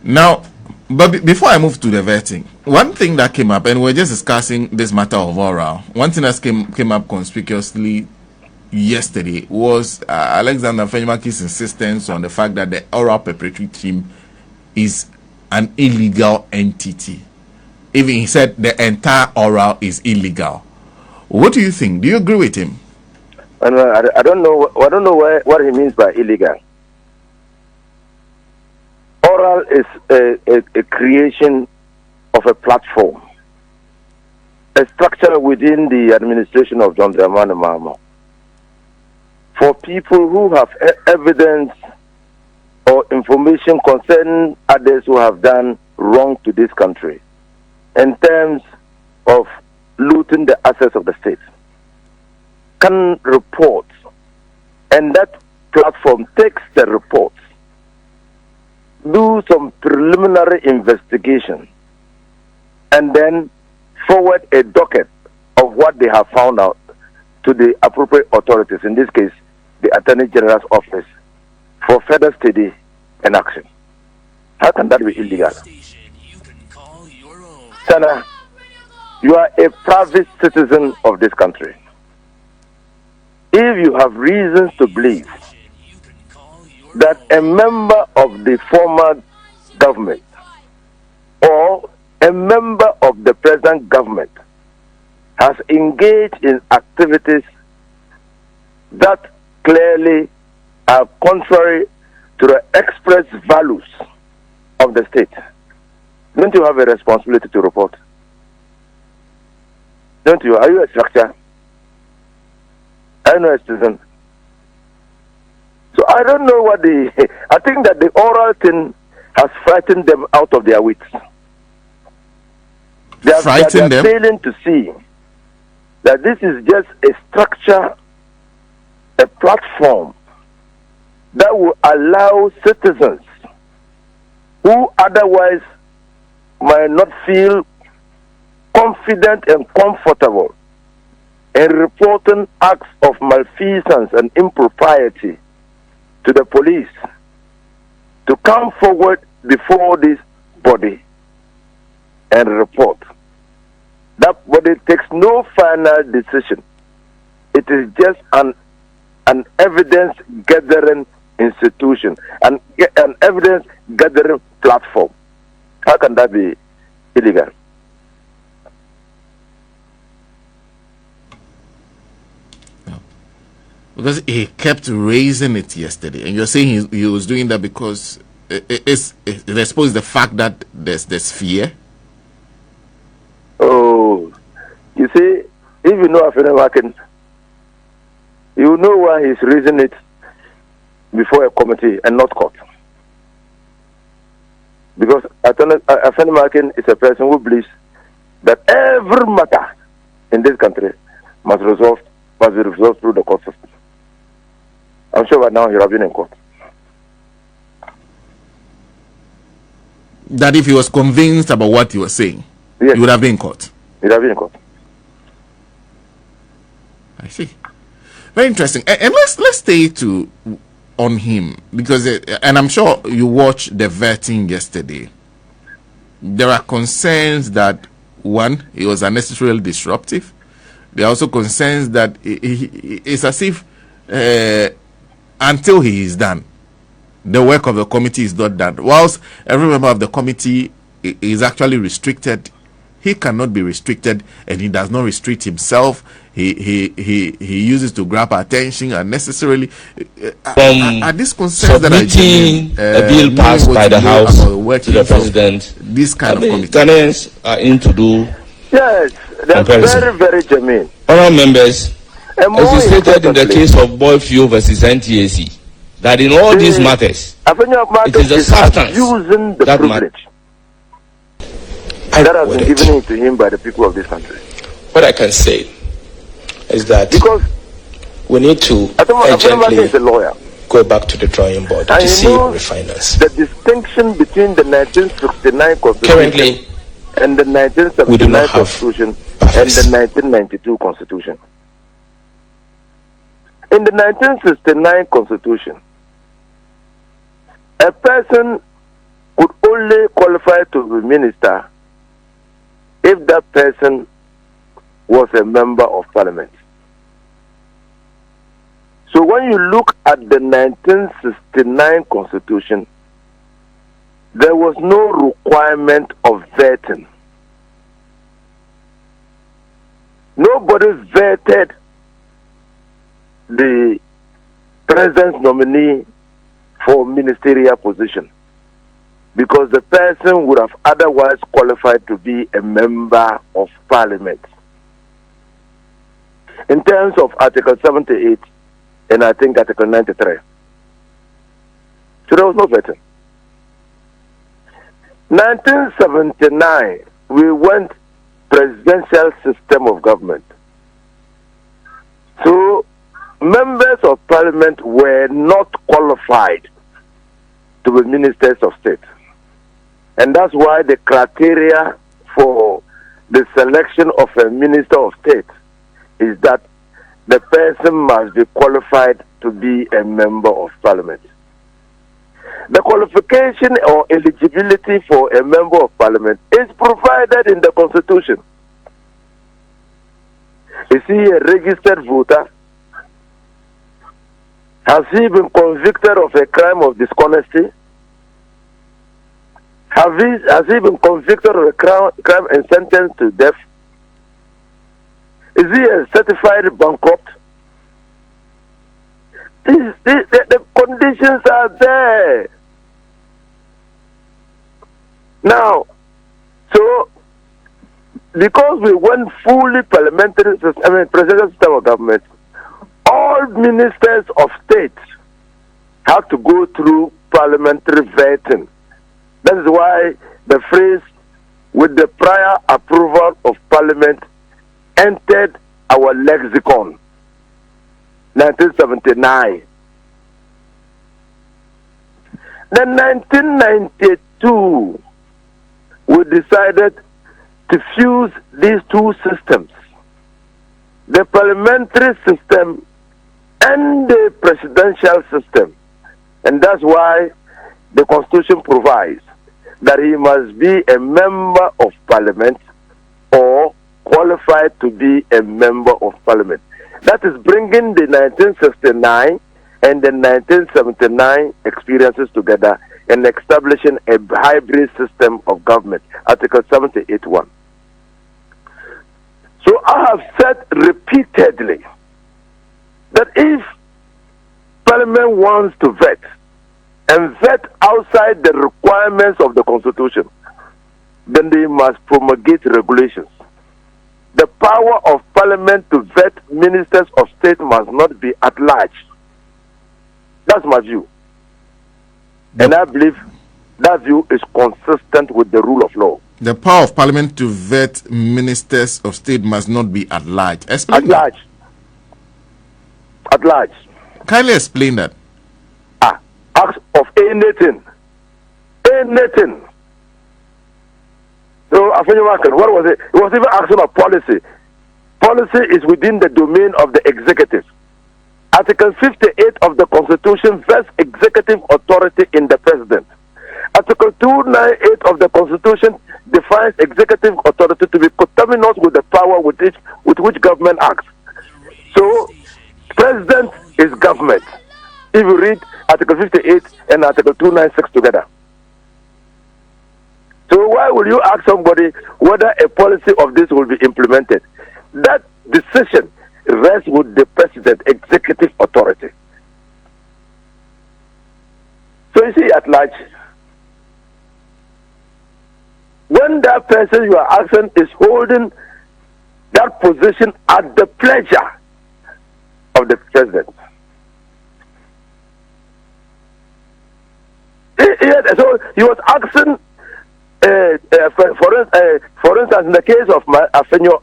Now, but before I move to the vetting, one thing that came up, and we're just discussing this matter of oral, one thing that came up conspicuously yesterday was Alexander Afenyo's insistence on the fact that the oral preparatory team is an illegal entity. Even he said the entire oral is illegal. What do you think? Do you agree with him? I don't know. I don't know what he means by illegal. Oral is a creation of a platform, a structure within the administration of John Dramani Mahama for people who have evidence or information concerning others who have done wrong to this country in terms of looting the assets of the state, can report, and that platform takes the reports, do some preliminary investigation, and then forward a docket of what they have found out to the appropriate authorities, in this case, the Attorney General's office, for further study and action. How can that be illegal? Sana, you are a private citizen of this country. If you have reasons to believe that a member of the former government or a member of the present government has engaged in activities that clearly are contrary to the express values of the state, don't you have a responsibility to report? Don't you? Are you a structure? Are you a citizen? So I don't know what I think that the oral thing has frightened them out of their wits. They are failing to see that this is just a structure, a platform that will allow citizens who otherwise might not feel confident and comfortable in reporting acts of malfeasance and impropriety to the police to come forward before this body and report. That body takes no final decision. It is just an evidence gathering institution, an evidence gathering platform. How can that be illegal? Because he kept raising it yesterday, and you're saying he was doing that because it's I suppose the fact that there's fear. Oh, you see, if you know Afenyo Makin, you know why he's raising it before a committee and not court. Because Afenyo Makin is a person who believes that every matter in this country must be resolved through the court system. I'm sure by now he would have been in court. That if he was convinced about what he was saying, yes, he would have been in court. He would have been in court. I see. Very interesting. And let's stay on him, because and I'm sure you watched the vetting yesterday. There are concerns that one, he was unnecessarily disruptive. There are also concerns that it's as if until he is done, the work of the committee is not done. Whilst every member of the committee is actually restricted, he cannot be restricted, and he does not restrict himself. He uses to grab attention unnecessarily. Are these concerns that are submitting a bill passed by the House to the President? This kind of committee. Ghanaians are in to do. Yes, they're very, very genuine. Honourable members, as is stated in the case of Boy Fuel versus NTAC, that in all these matters, it is the substance using the that privilege that has been given to him by the people of this country. What I can say is that because we need to urgently go back to the drawing board to see refinance. The distinction between the 1969 Constitution currently and the 1979 Constitution and the 1992 Constitution. In the 1969 Constitution, a person could only qualify to be minister if that person was a member of parliament. So when you look at the 1969 constitution, there was no requirement of vetting. Nobody vetted the president's nominee for ministerial position because the person would have otherwise qualified to be a member of parliament. In terms of Article 78 and I think Article 93. So there was no vetting. 1979, we went presidential system of government. So members of parliament were not qualified to be ministers of state. And that's why the criteria for the selection of a minister of state is that the person must be qualified to be a member of parliament. The qualification or eligibility for a member of parliament is provided in the constitution. Is he a registered voter? Has he been convicted of a crime of dishonesty? Has he been convicted of a crime and sentenced to death? Is he a certified bankrupt? The conditions are there. Now, so because we went fully parliamentary system, presidential system of government, all ministers of state have to go through parliamentary vetting. That is why the phrase "with the prior approval of parliament" entered our lexicon. 1979. Then 1992, we decided to fuse these two systems, the parliamentary system and the presidential system. And that's why the Constitution provides that he must be a member of parliament or qualified to be a member of parliament. That is bringing the 1969 and the 1979 experiences together and establishing a hybrid system of government, Article 78(1). So I have said repeatedly that if Parliament wants to vet and vet outside the requirements of the Constitution, then they must promulgate regulations. The power of Parliament to vet ministers of state must not be at large. That's my view. And I believe that view is consistent with the rule of law. The power of Parliament to vet ministers of state must not be at large. Explain at large. At large. Kindly explain that. Acts of anything. Anything. So, Afenyo Makin, what was it? It was even action of policy. Policy is within the domain of the executive. Article 58 of the Constitution vests executive authority in the president. Article 298 of the Constitution defines executive authority to be coterminous with the power with which government acts. So, president is government. If you read Article 58 and Article 296 together. So why will you ask somebody whether a policy of this will be implemented? That decision rests with the president, executive authority. So you see at large, when that person you are asking is holding that position at the pleasure of the president. So he was asking, for instance, in the case of Afenyo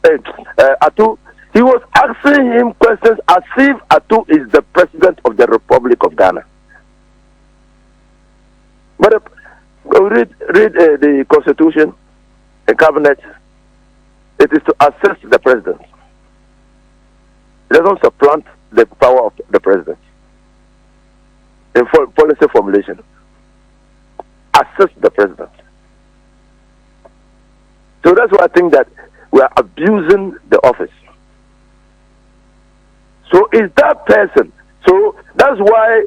Atu, he was asking him questions as if Atu is the president of the Republic of Ghana. But read the Constitution, the Cabinet. It is to assist the president. It doesn't supplant the power of the president in policy formulation. assist the president. So that's why I think that we are abusing the office. So is that person? So that's why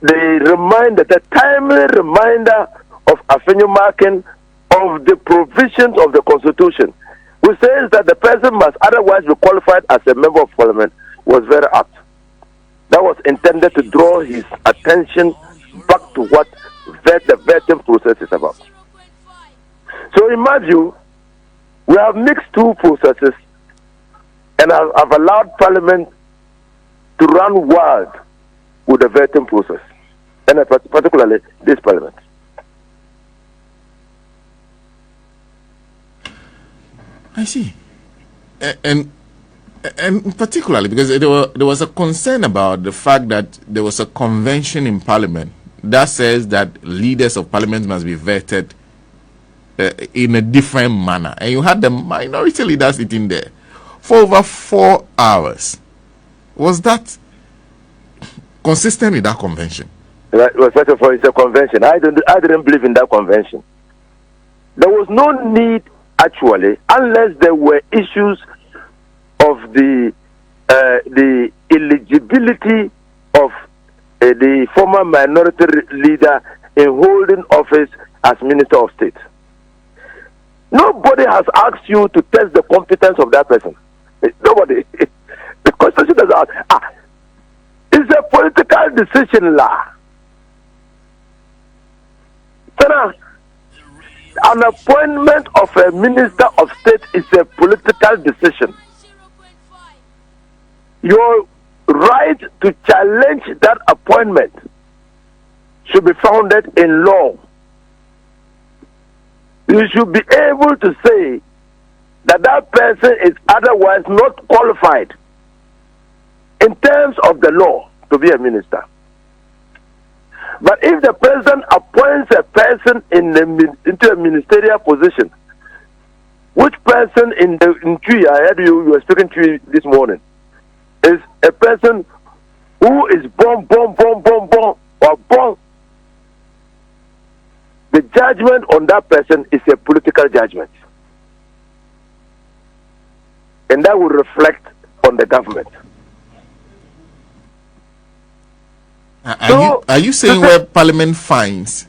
the timely reminder of Afenyo Makin of the provisions of the Constitution, which says that the person must otherwise be qualified as a member of Parliament, was very apt. That was intended to draw his attention back to what the vetting process is about. So in my view, we have mixed two processes, and I've allowed Parliament to run wild with the vetting process, and particularly this Parliament. I see. And particularly because there was a concern about the fact that there was a convention in Parliament that says that leaders of Parliament must be vetted in a different manner. And you had the minority leaders sitting there for over 4 hours. Was that consistent with that convention? Right. Well, first of all, it's a convention. I didn't believe in that convention. There was no need, actually, unless there were issues of the eligibility of the former minority leader in holding office as Minister of State. Nobody has asked you to test the competence of that person. Nobody. The Constitution doesn't ask. It's a political decision law. An appointment of a Minister of State is a political decision. Your right to challenge that appointment should be founded in law. You should be able to say that that person is otherwise not qualified in terms of the law to be a minister. But if the president appoints a person into a ministerial position, which person in Twi, I heard you were speaking to this morning, is a person who is born, or born. The judgment on that person is a political judgment. And that will reflect on the government. Are you saying where Parliament finds,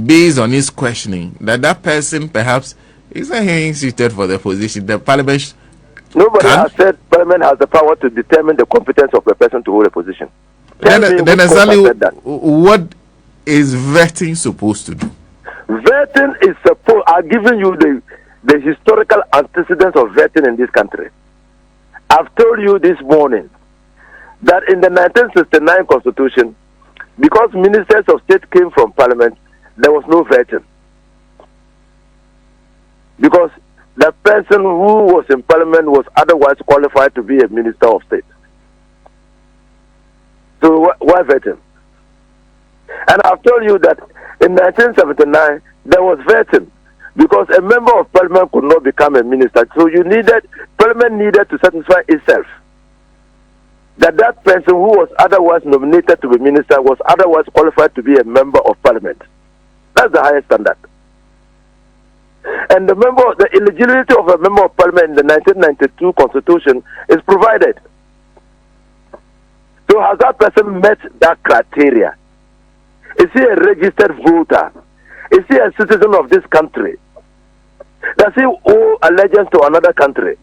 based on his questioning, that person perhaps is not hearing suited for the position? The Parliament nobody has said Parliament has the power to determine the competence of a person to hold a position. Then exactly what is vetting supposed to do? Vetting is supposed. I've given you the historical antecedents of vetting in this country. I've told you this morning that in the 1969 Constitution, because ministers of state came from Parliament, there was no vetting. Because the person who was in Parliament was otherwise qualified to be a Minister of State. So why vetting? And I've told you that in 1979, there was vetting because a member of Parliament could not become a minister. So Parliament needed to satisfy itself that person who was otherwise nominated to be minister was otherwise qualified to be a member of Parliament. That's the highest standard. And the eligibility of a member of Parliament in the 1992 Constitution is provided. So has that person met that criteria? Is he a registered voter? Is he a citizen of this country? Does he owe allegiance to another country?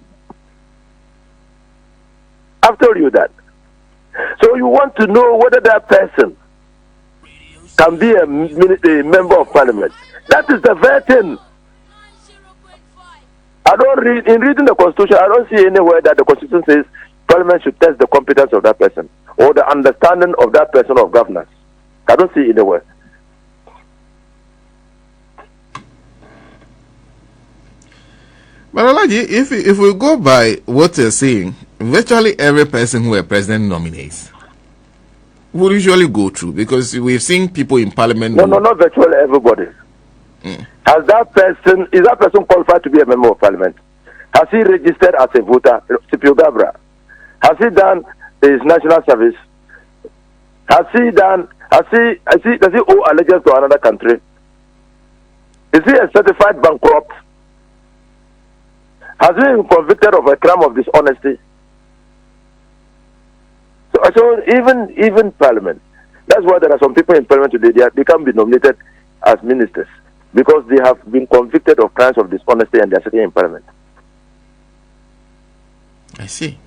I've told you that. So you want to know whether that person can be a member of Parliament. That is the vetting. In reading the Constitution, I don't see anywhere that the Constitution says Parliament should test the competence of that person or the understanding of that person of governance. I don't see anywhere. But Alaji, if we go by what you're saying, virtually every person who a president nominates will usually go through, because we've seen people in Parliament. No, not virtually everybody. Is that person qualified to be a member of Parliament? Has he registered as a voter? Scipio Gabra. Has he done his national service? Does he owe allegiance to another country? Is he a certified bankrupt? Has he been convicted of a crime of dishonesty? So even Parliament, that's why there are some people in Parliament today, they can't be nominated as ministers because they have been convicted of crimes of dishonesty and they are sitting in Parliament. I see.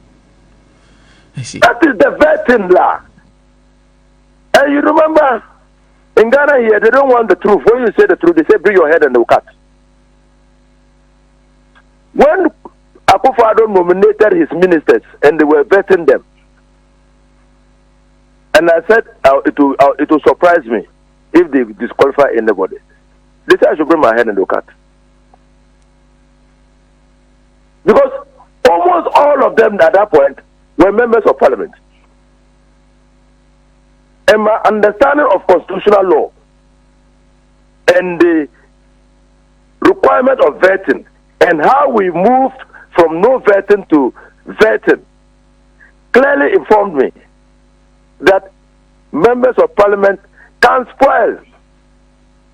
That is the vetting law. And you remember, in Ghana here, they don't want the truth. When you say the truth, they say, bring your head and they'll cut. When Akufo-Addo nominated his ministers and they were vetting them, and I said it will surprise me if they disqualify anybody. They said I should bring my head and they'll cut. Because almost all of them at that point were members of Parliament. And my understanding of constitutional law and the requirement of vetting and how we moved from no vetting to vetting clearly informed me that members of Parliament can spoil.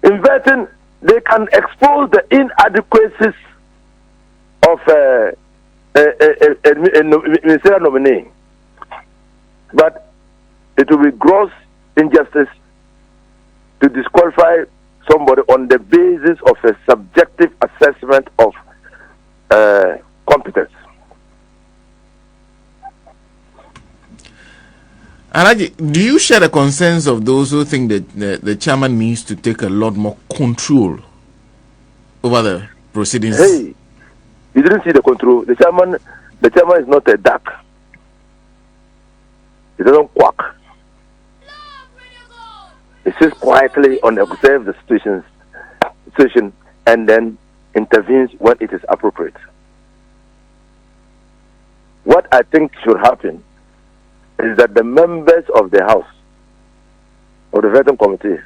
In vetting, they can expose the inadequacies of a ministerial nominee. But it will be gross injustice to disqualify somebody on the basis of a subjective assessment of competence. Alaji, do you share the concerns of those who think that the chairman needs to take a lot more control over the proceedings? Hey, you didn't see the control. The chairman is not a duck. He doesn't quack. He sits quietly and observes the situation and then intervenes when it is appropriate. What I think should happen is that the members of the House, of the vetting committee,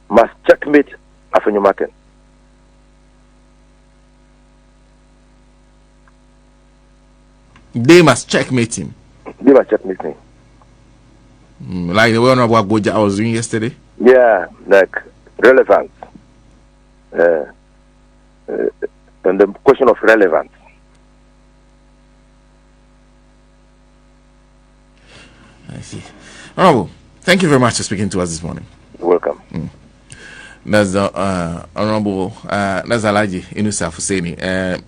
must checkmate Afenyo Makin. They must checkmate him. They must checkmate him. Like the way Honorable Agboja was doing yesterday? Yeah, like relevance. And the question of relevance. I see. Honorable, thank you very much for speaking to us this morning. You're welcome. That's the Honorable, that's Alhaji Inusah Fuseini.